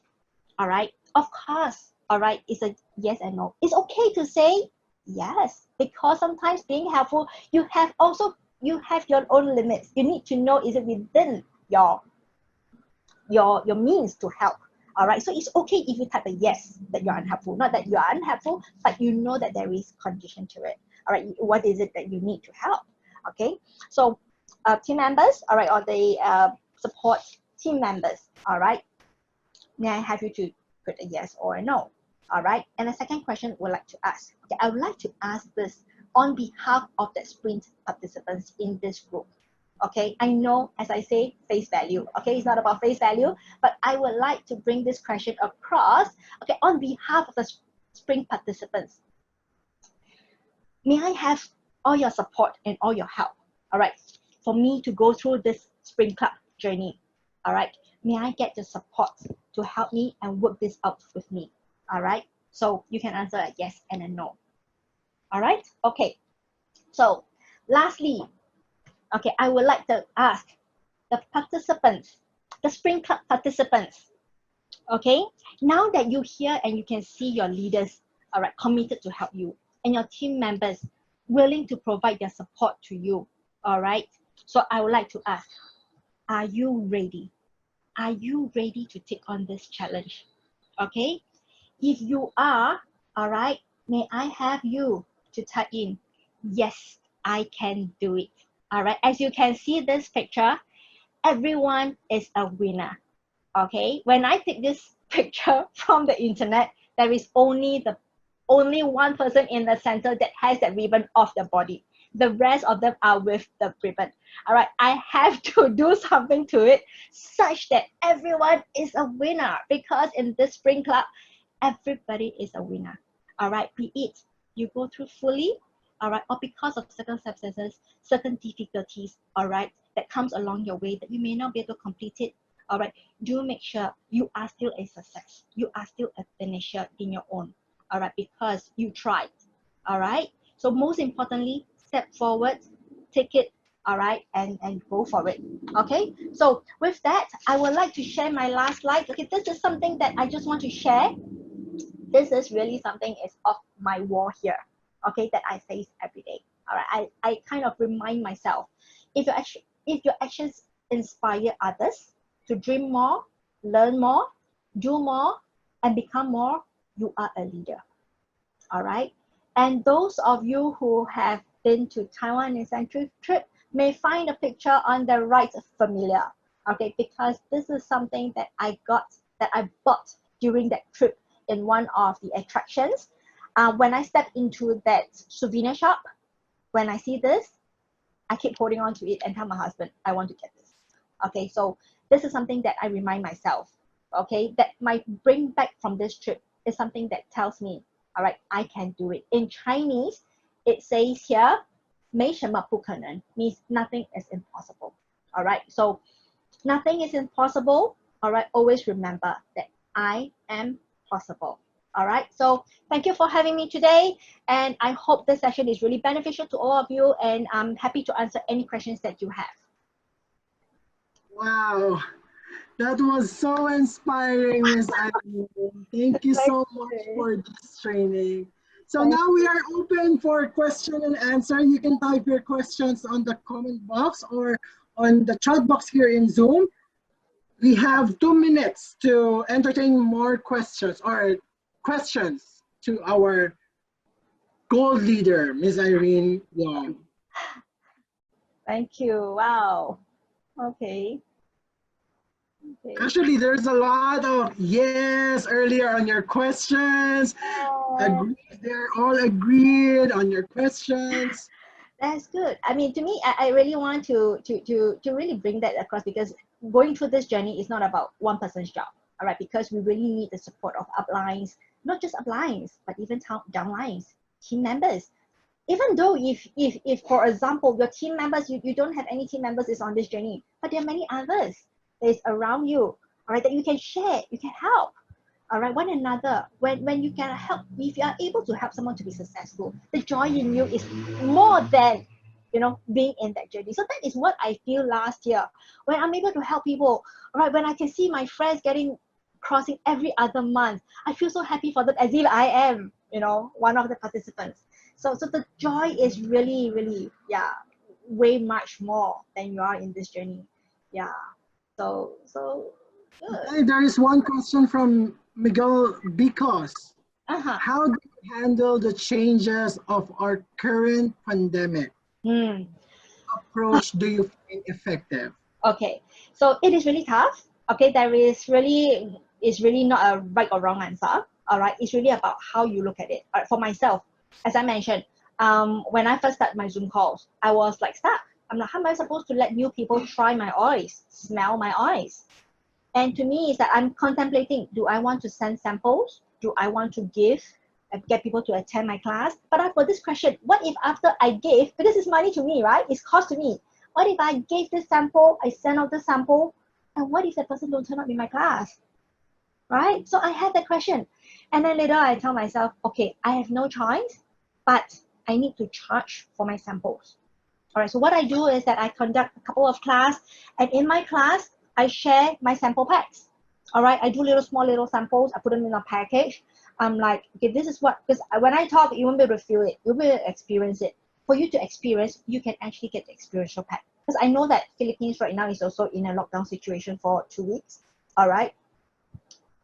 all right? Of course, all right, it's a yes and no. It's okay to say yes, because sometimes being helpful, you have your own limits. You need to know, is it within your means to help, all right? So it's okay if you type a yes, that you're unhelpful. Not that you are unhelpful, but you know that there is condition to it, all right? What is it that you need to help, okay? So team members, all right, or the support team members, all right, may I have you to put a yes or a no, all right? And the second question I would like to ask, okay, I would like to ask this on behalf of the sprint participants in this group, okay? I know, as I say, face value, okay? It's not about face value, but I would like to bring this question across, okay, on behalf of the sprint participants. May I have all your support and all your help, all right, for me to go through this Spring Club journey, all right? May I get the support to help me and work this out with me, all right? So you can answer a yes and a no, all right? Okay, so lastly, okay, I would like to ask the participants, the Spring Club participants, okay? Now that you hear and you can see your leaders, all right, committed to help you, and your team members willing to provide their support to you, all right? So I would like to ask, are you ready? Are you ready to take on this challenge? Okay? If you are, all right, may I have you to type in, yes, I can do it. All right, as you can see this picture, everyone is a winner. Okay, when I take this picture from the internet, there is only one person in the center that has that ribbon off the body. The rest of them are with the ribbon. All right, I have to do something to it such that everyone is a winner, because in this Spring Club, everybody is a winner. All right, be it you go through fully, all right, or because of circumstances, certain difficulties, all right, that comes along your way that you may not be able to complete it, all right, do make sure you are still a success. You are still a finisher in your own, all right, because you tried, all right? So most importantly, step forward, take it, all right, and go for it, okay? So with that, I would like to share my last slide. Okay, this is something that I just want to share. This is really something is off my wall here, okay, that I face every day, all right? I kind of remind myself, if your actions inspire others to dream more, learn more, do more, and become more, you are a leader, all right? And those of you who have been to Taiwan in Century trip may find a picture on the right familiar, okay? Because this is something that I bought during that trip in one of the attractions. When I step into that souvenir shop, when I see this, I keep holding on to it and tell my husband, I want to get this. Okay, so this is something that I remind myself, okay, that my bring back from this trip is something that tells me, all right, I can do it. In Chinese, it says here, 没什么不可能 means nothing is impossible. All right, so nothing is impossible. All right, always remember that I am possible. All right, so thank you for having me today, and I hope this session is really beneficial to all of you, and I'm happy to answer any questions that you have. Wow, that was so inspiring, Miss Irene. Thank you so much for this training. So now we are open for question and answer. You can type your questions on the comment box or on the chat box here in Zoom. We have 2 minutes to entertain more questions to our gold leader, Ms. Irene Leong. Thank you. Wow. Okay. Okay. Actually, there's a lot of yes earlier on your questions. Oh, Agreed. They're all agreed on your questions. that's good. I mean, to me, I really want to really bring that across because going through this journey is not about one person's job, all right? Because we really need the support of uplines, not just uplines, but even downlines, team members. Even though if for example your team members, you don't have any team members is on this journey, but there are many others that is around you, all right, that you can share, you can help, all right, one another. When you can help, if you are able to help someone to be successful, the joy in you is more than being in that journey. So that is what I feel last year when I'm able to help people, all right, when I can see my friends getting crossing every other month. I feel so happy for them as if I am one of the participants. So the joy is really, really, yeah, way much more than you are in this journey. Yeah. So good. Okay, there is one question from Miguel Bicos. Uh-huh. How do you handle the changes of our current pandemic? Hmm. Approach do you find effective? Okay. So it is really tough. Okay, there is really not a right or wrong answer. All right. It's really about how you look at it. All right, for myself, as I mentioned, when I first started my Zoom calls, I was like stuck. I'm like, how am I supposed to let new people try my oils, smell my oils? And to me, is that I'm contemplating, do I want to send samples? Do I want to give, get people to attend my class? But I've got this question, what if after I gave, because it's money to me, right? It's cost to me. What if I gave this sample, I send out the sample, and what if the person don't turn up in my class, right? So I had that question. And then later I tell myself, okay, I have no choice, but I need to charge for my samples. All right, so what I do is that I conduct a couple of class, and in my class, I share my sample packs. All right, I do small little samples. I put them in a package. I'm like, okay, this is what, because when I talk, you won't be able to feel it. You'll be able to experience it. For you to experience, you can actually get the experiential pack. Because I know that Philippines right now is also in a lockdown situation for 2 weeks. All right,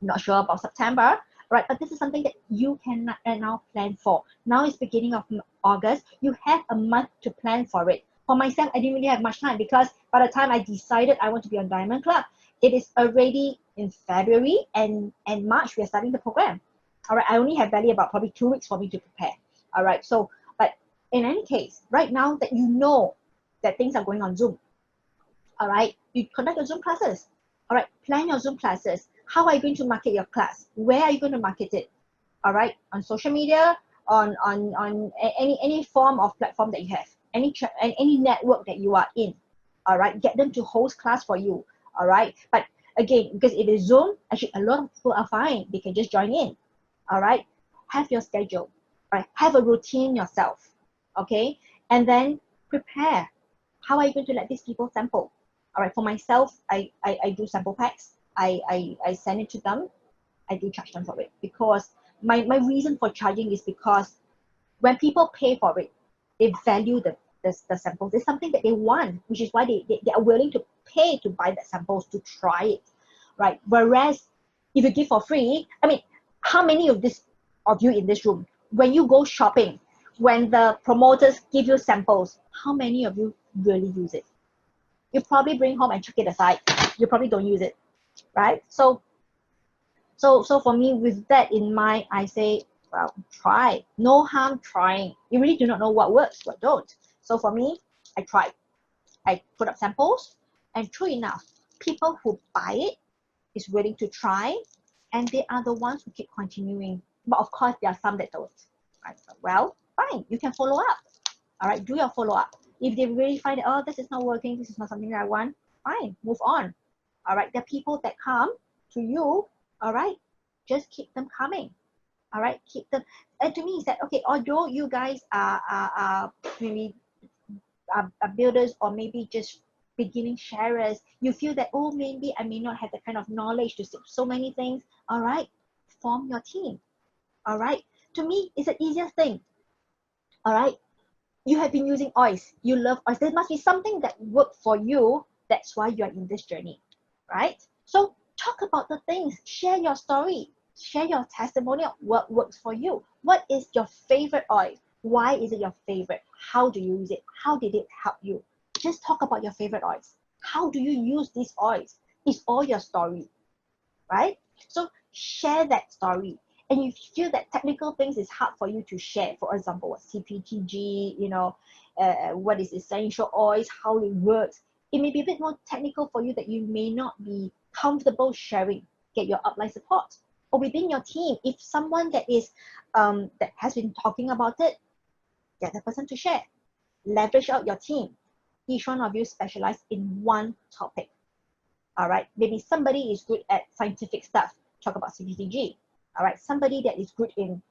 not sure about September, right? But this is something that you can now plan for. Now it's beginning of August. You have a month to plan for it. For myself, I didn't really have much time because by the time I decided I want to be on Diamond Club, it is already in February and March. We are starting the program. All right, I only have barely about probably 2 weeks for me to prepare. All right, so but in any case, right now that you know that things are going on Zoom, all right, you conduct your Zoom classes. All right, plan your Zoom classes. How are you going to market your class? Where are you going to market it? All right, on social media, on any form of platform that you have, any network that you are in. All right, get them to host class for you. All right, but again, because it is Zoom, actually a lot of people are fine. They can just join in. All right, have your schedule. All right, have a routine yourself. Okay, and then prepare. How are you going to let these people sample? All right, for myself, I do sample packs. I send it to them. I do charge them for it because my reason for charging is because when people pay for it, they value the samples. It's something that they want, which is why they are willing to pay to buy the samples to try it, right? Whereas if you give for free, I mean, how many of you in this room, when you go shopping, when the promoters give you samples, how many of you really use it? You probably bring home and chuck it aside. You probably don't use it, right? So for me, with that in mind, I say, well, try. No harm trying. You really do not know what works, what don't. So for me, I tried. I put up samples, and true enough, people who buy it is willing to try, and they are the ones who keep continuing. But of course, there are some that don't. Right? Well, fine. You can follow up. All right, do your follow up. If they really find, oh, this is not working, this is not something that I want, fine, move on. All right, the people that come to you, all right, just keep them coming. All right, keep them. And to me, it's that okay. Although you guys are maybe are builders or maybe just beginning sharers, you feel that oh maybe I may not have the kind of knowledge to so many things. All right, form your team. All right, to me, it's the easiest thing. All right, you have been using oils. You love oils. There must be something that worked for you. That's why you are in this journey, right? So talk about the things. Share your story. Share your testimonial. What works for you? What is your favorite oil? Why is it your favorite? How do you use it? How did it help you? Just talk about your favorite oils. How do you use these oils? It's all your story, right? So share that story. And you feel that technical things is hard for you to share. For example, what CPTG, what is essential oils, how it works. It may be a bit more technical for you that you may not be comfortable sharing. Get your upline support. Or within your team, if someone that is that has been talking about it, get the person to share. Leverage out your team. Each one of you specialize in one topic. All right, maybe somebody is good at scientific stuff, talk about CPTG. All right, somebody that is good in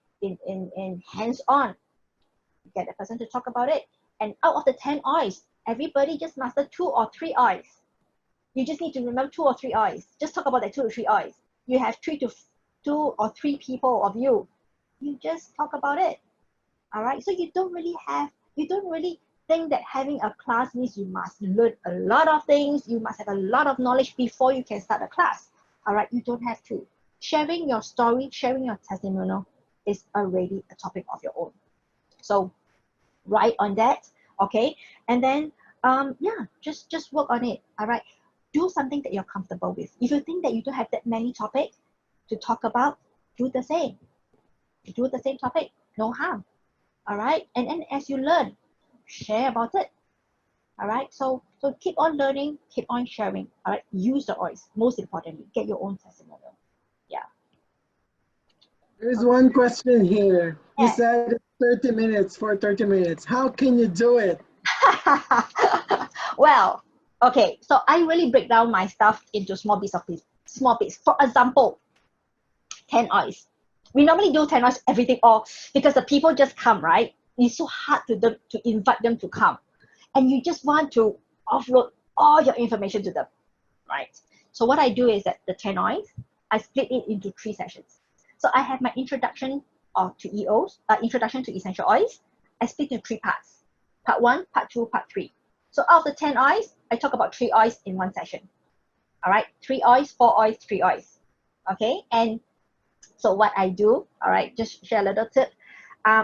hands-on, get the person to talk about it. And out of the 10 oils, everybody just master 2 or 3 oils. You just need to remember 2 or 3 oils. Just talk about that 2 or 3 oils. You have 2 or 3 people of you. You just talk about it. All right, so you don't really think that having a class means you must learn a lot of things, you must have a lot of knowledge before you can start a class. All right, you don't have to. Sharing your story, sharing your testimonial is already a topic of your own. So write on that, okay? And then, just work on it, all right? Do something that you're comfortable with. If you think that you don't have that many topics to talk about, do the same. Do the same topic, no harm, all right? And then as you learn, share about it. All right, so keep on learning, keep on sharing. All right, use the oils. Most importantly, get your own testimonial. Yeah. There's one question here. You Yes. said 30 minutes for 30 minutes. How can you do it? Well, okay, so I really break down my stuff into small bits. For example, 10 oils. We normally do 10 oils, everything all because the people just come, right? It's so hard to invite them to come. And you just want to offload all your information to them, right? So what I do is that the 10 oils, I split it into 3 sessions. So I have my introduction to EOs, introduction to essential oils. I split into 3 parts. Part 1, part 2, part 3. So out of the 10 oils, I talk about 3 oils in one session. All right, 3 oils, 4 oils, 3 oils. Okay, and so what I do, all right, just share a little tip.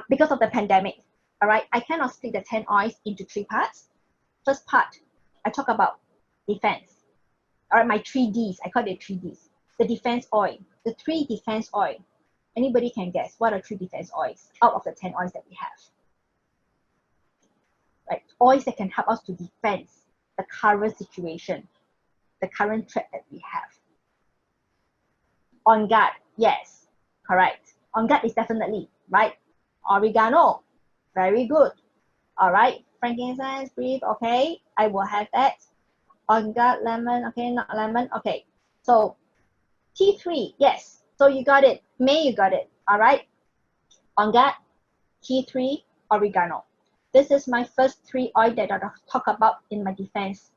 Because of the pandemic, all right, I cannot split the 10 oils into 3 parts. First part, I talk about defense. All right, my 3Ds, I call it 3Ds. The defense oil, the 3 defense oil. Anybody can guess what are 3 defense oils out of the 10 oils that we have? Right, oils that can help us to defend the current situation, the current threat that we have. On guard, yes, correct. On guard is definitely, right? Oregano, very good. All right, frankincense, brief, okay, I will have that. On guard, lemon, okay, not lemon, okay. So T3, yes, so you got it. May, you got it, all right. On guard, T3, oregano. This is my first 3 oil that I'll talk about in my defense,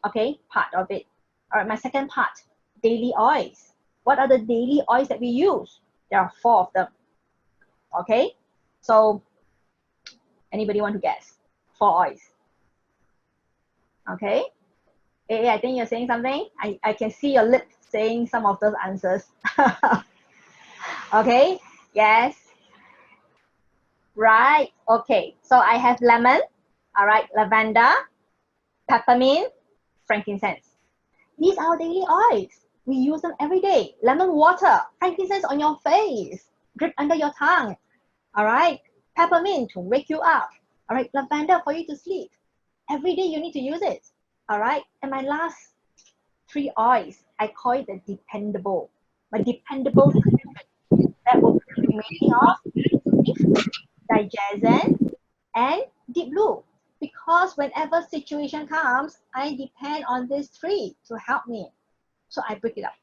okay, part of it. All right, my second part, daily oils. What are the daily oils that we use? There are 4 of them, okay? So, anybody want to guess? 4 oils. Okay? Hey, I think you're saying something. I can see your lips saying some of those answers. Okay? Yes. Right. Okay. So I have lemon. All right. Lavender, peppermint, frankincense. These are daily oils. We use them every day. Lemon water, frankincense on your face, drip under your tongue. All right. Peppermint to wake you up. All right. Lavender for you to sleep. Every day you need to use it. All right. And my last 3 oils, I call it the dependable. My dependable that will be mainly of digestion and deep blue. Because whenever situation comes, I depend on these 3 to help me. So I break it up.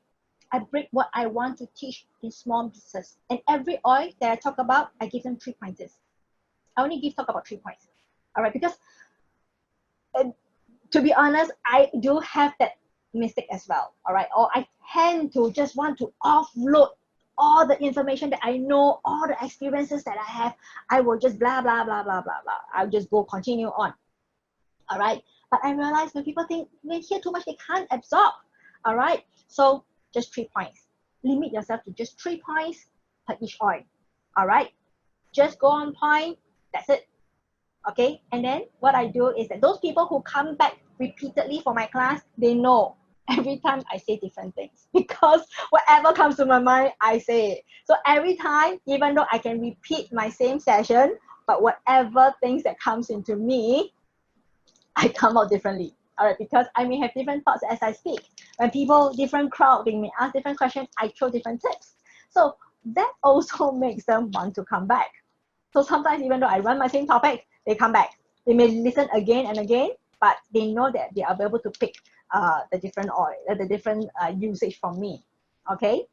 I break what I want to teach in small pieces. And every oil that I talk about, I give them 3 pointers. I only talk about 3 points. All right, because to be honest, I do have that mistake as well. All right, or I tend to just want to offload all the information that I know, all the experiences that I have. I will just blah, blah, blah, blah, blah, blah. I'll just go continue on. All right, but I realize when people think when hear too much, they can't absorb. All right, so just 3 points. Limit yourself to just 3 points per each oil. All right, just go on point. That's it. Okay, and then what I do is that those people who come back repeatedly for my class, they know every time I say different things because whatever comes to my mind, I say it. So every time, even though I can repeat my same session, but whatever things that comes into me, I come out differently. All right, because I may have different thoughts as I speak. When people, different crowd, they may ask different questions, I throw different tips. So that also makes them want to come back. So sometimes even though I run my same topic, they come back. They may listen again and again, but they know that they are able to pick the different usage from me. Okay?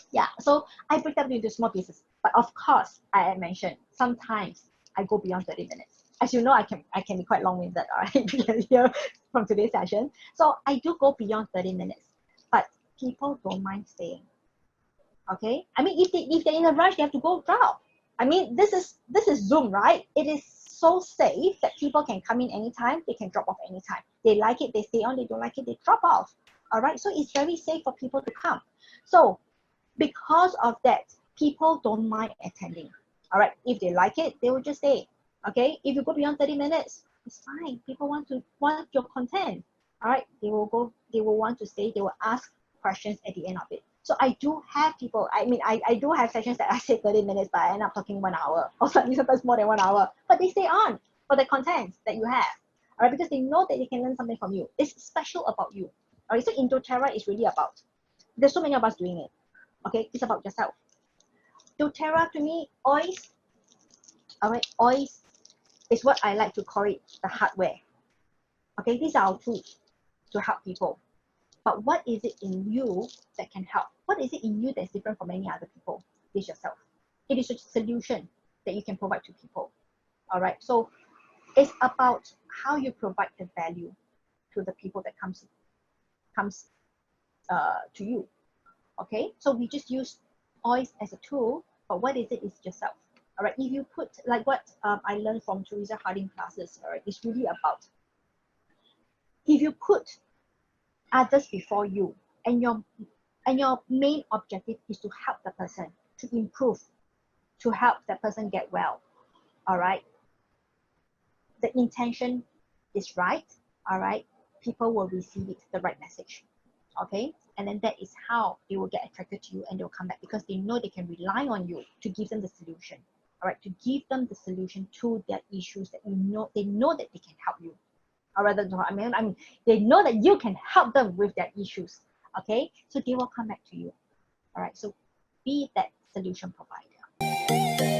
Yeah, so I break them into small pieces. But of course, I mentioned sometimes I go beyond 30 minutes. As you know, I can be quite long-winded, all right, you can hear from today's session. So I do go beyond 30 minutes, but people don't mind staying. Okay, I mean, if they're in a rush, they have to go out. I mean, this is Zoom, right? It is so safe that people can come in anytime, they can drop off anytime. They like it, they stay on. They don't like it, they drop off. All right, so it's very safe for people to come. So because of that, people don't mind attending. All right, if they like it, they will just stay. Okay, if you go beyond 30 minutes, it's fine. People want your content. All right, they will want to stay. They will ask questions at the end of it. So I do have people, I do have sessions that I say 30 minutes, but I end up talking 1 hour, or sometimes more than 1 hour. But they stay on for the content that you have. All right, because they know that they can learn something from you. It's special about you. All right, so doTERRA is really about, there's so many of us doing it. Okay, it's about yourself. doTERRA to me, always, all right, always is what I like to call it the hardware. Okay, these are our tools to help people. But what is it in you that can help? What is it in you that's different from many other people? It's yourself. It is a solution that you can provide to people. All right, so it's about how you provide the value to the people that comes to you. Okay, so we just use OIS as a tool, but what is it is yourself. All right, if you put, like what I learned from Teresa Harding classes, all right, it's really about, if you put others before you, and your main objective is to help the person to improve, to help that person get well. All right, the intention is right. All right, people will receive it, the right message. Okay, and then that is how they will get attracted to you, and they'll come back because they know they can rely on you to give them the solution. All right, to give them the solution to their issues that they know that they can help you. Or rather, I mean, they know that you can help them with their issues. Okay, so they will come back to you. All right, so be that solution provider.